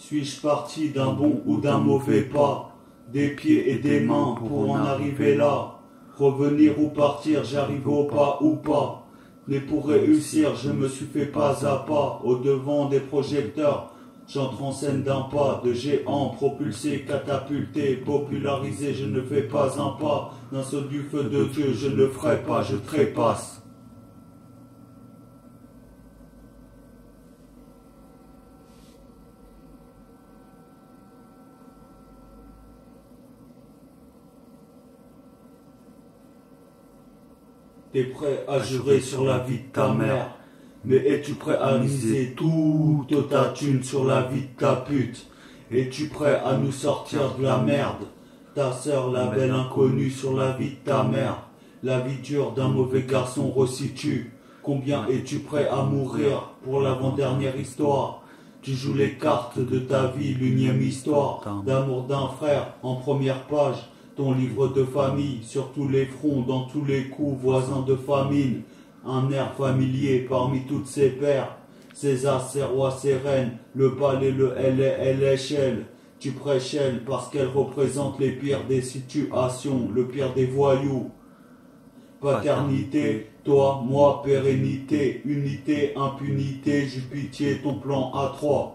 Suis-je parti d'un bon ou d'un mauvais pas? Des pieds et des mains pour en arriver là. Revenir ou partir, j'arrive au pas ou pas. Mais pour réussir, je me suis fait pas à pas. Au devant des projecteurs, j'entre en scène d'un pas de géant, propulsé, catapulté, popularisé. Je ne fais pas un pas. D'un saut du feu de Dieu, je ne ferai pas, je trépasse. T'es prêt à jurer sur la vie de ta mère? Mais es-tu prêt à miser toute ta thune sur la vie de ta pute? Es-tu prêt à nous sortir de la merde? Ta sœur, la belle inconnue sur la vie de ta mère. La vie dure d'un mauvais garçon resitue. Combien es-tu prêt à mourir pour l'avant-dernière histoire? Tu joues les cartes de ta vie, l'unième histoire d'amour d'un frère en première page. Ton livre de famille, sur tous les fronts, dans tous les coups, voisins de famine. Un air familier parmi toutes ses pairs. César, ses rois, ses reines, le palais, le l'échelle. Tu prêches elle parce qu'elle représente les pires des situations, le pire des voyous. Paternité, toi, moi, pérennité, unité, impunité, j'eus pitié, ton plan à 3.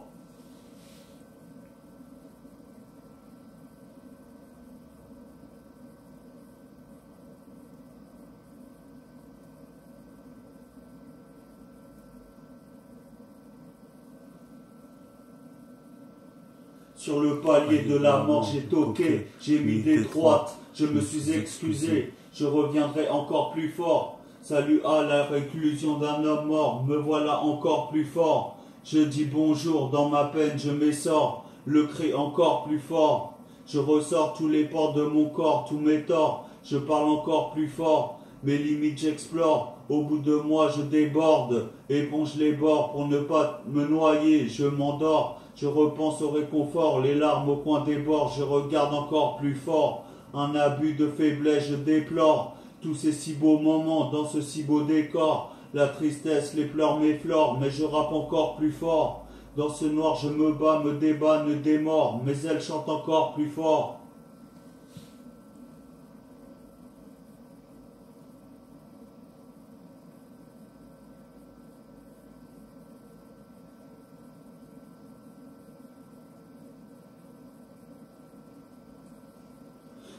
Sur le palier de la mort, j'ai toqué, j'ai mis des droites, je me suis excusé, je reviendrai encore plus fort. Salut à la réclusion d'un homme mort, me voilà encore plus fort. Je dis bonjour, dans ma peine je m'essore, le cri encore plus fort. Je ressors tous les pores de mon corps, tous mes torts, je parle encore plus fort. Mes limites j'explore, au bout de moi je déborde, éponge les bords pour ne pas me noyer, je m'endors. Je repense au réconfort, les larmes au coin des bords, je regarde encore plus fort. Un abus de faiblesse, je déplore tous ces si beaux moments dans ce si beau décor. La tristesse, les pleurs m'effleurent, mais je rappe encore plus fort. Dans ce noir, je me bats, me débat, ne démord, mais elle chante encore plus fort.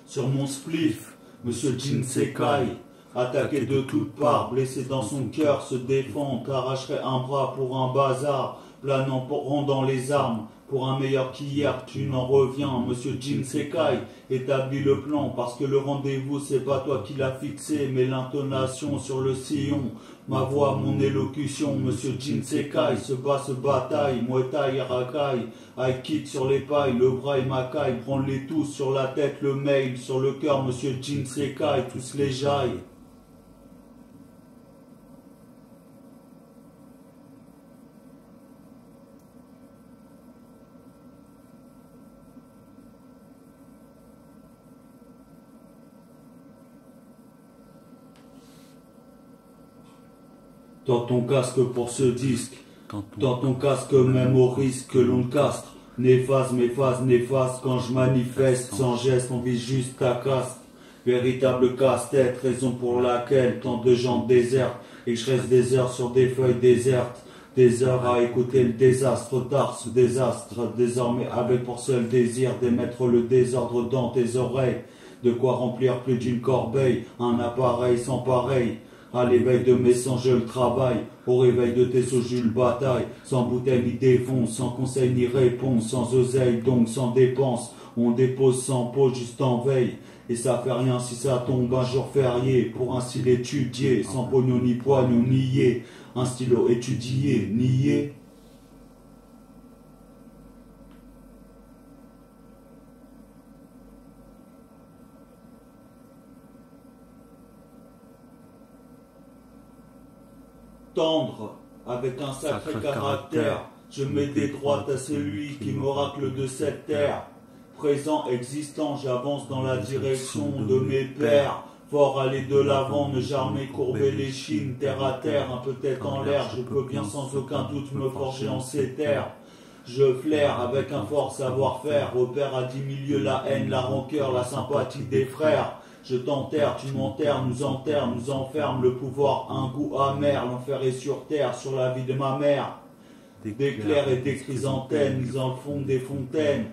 Sur mon spliff, Monsieur Jinsekai, attaqué de toutes parts, blessé dans son cœur, se défend, arracherait un bras pour un bazar, planant rendant les armes, pour un meilleur qu'hier, tu n'en reviens, Monsieur Jinsekai, établis le plan, parce que le rendez-vous c'est pas toi qui l'as fixé, mais l'intonation sur le sillon, ma voix, mon élocution, Monsieur Jinsekai, se bat, se bataille, Muay Thai, Rakai, Aikido sur les pailles, le bras et Makai, prends-les tous sur la tête, le mail, sur le cœur, Monsieur Jinsekai, tous les jailles. Dans ton casque pour ce disque, dans ton casque même au risque que l'on castre. Néfaste, m'efface, néfaste, quand je manifeste, sans geste, on vise juste ta caste. Véritable casse-tête, raison pour laquelle tant de gens désertent, et que je reste des heures sur des feuilles désertes. Des heures à écouter le désastre, tard ce désastre, désormais avec pour seul désir d'émettre le désordre dans tes oreilles. De quoi remplir plus d'une corbeille, un appareil sans pareil. À l'éveil de mes sangs je le travaille, au réveil de tes sauts je le bataille, sans bouteille ni défonce, sans conseil ni réponse, sans oseille donc sans dépense, on dépose sans pause juste en veille, et ça fait rien si ça tombe un jour férié, pour ainsi l'étudier, sans pognon ni poignon nié, un stylo étudié, nié. Tendre, avec un sacré caractère, je mets des droites à celui qui m'oracle de cette terre. Présent, existant, j'avance dans la direction de mes pères. Fort aller de l'avant, ne jamais courber les chines, terre à terre, un peu tête en l'air, je peux bien sans aucun doute me forger en ces terres. Je flaire avec un fort savoir-faire, repère à 10 milieux la haine, la rancœur, la sympathie des frères. Je t'enterre, tu m'enterres, nous enferme, le pouvoir, un goût amer, l'enfer est sur terre, sur la vie de ma mère. D'éclairs et des chrysanthèmes, mis en fond des fontaines.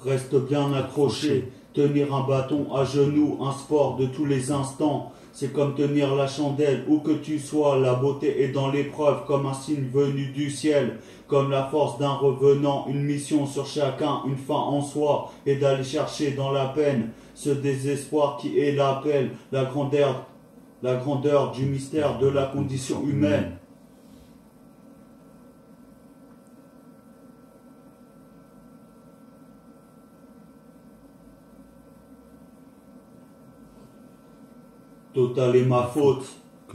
Reste bien accroché, tenir un bâton à genoux, un sport de tous les instants. C'est comme tenir la chandelle, où que tu sois, la beauté est dans l'épreuve, comme un signe venu du ciel, comme la force d'un revenant, une mission sur chacun, une fin en soi, et d'aller chercher dans la peine ce désespoir qui est l'appel, la grandeur du mystère de la condition humaine. Totale est ma faute,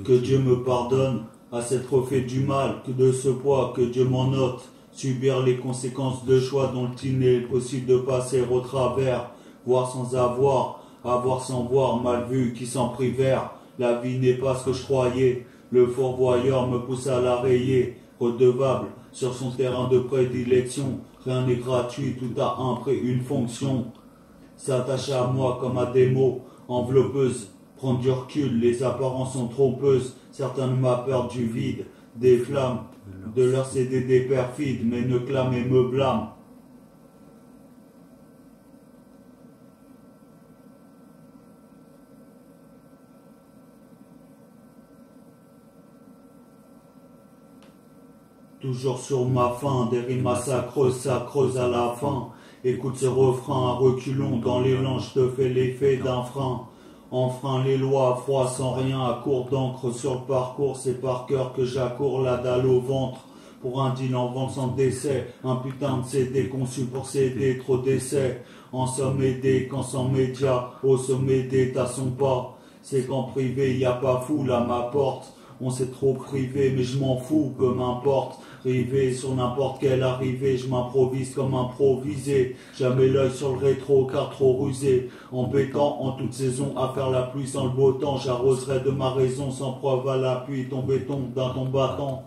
que Dieu me pardonne, à s'être fait du mal, que de ce poids, que Dieu m'en ôte, subir les conséquences de choix dont il n'est possible de passer au travers, voir sans avoir, avoir sans voir, mal vu qui s'en privèrent, la vie n'est pas ce que je croyais, le fort voyeur me pousse à la rayer, redevable sur son terrain de prédilection, rien n'est gratuit, tout a un prix, une fonction, s'attache à moi comme à des mots, enveloppeuse. Prendre du recul, les apparences sont trompeuses, certains de ma peur du vide, des flammes, de leur céder des perfides, mais ne clament et me blâment. Toujours sur ma faim, des rimes massacreuses, ça creuse à la fin. Écoute ce refrain à reculons, dans l'élan je te fais l'effet d'un frein. Enfreint les lois à froid sans rien, à court d'encre sur le parcours, c'est par cœur que j'accours la dalle au ventre. Pour un deal en vente sans décès, un putain de CD conçu pour céder, trop d'essais. En somme aidé, quand sans médias, au sommet d'état sont pas. C'est qu'en privé y a pas foule à ma porte. On s'est trop privé, mais je m'en fous, peu m'importe. Rivé sur n'importe quelle arrivée, je m'improvise comme improvisé. Jamais l'œil sur le rétro, car trop rusé. Embêtant en toute saison, à faire la pluie sans le beau temps. J'arroserai de ma raison, sans preuve à l'appui, ton béton d'un ton battant.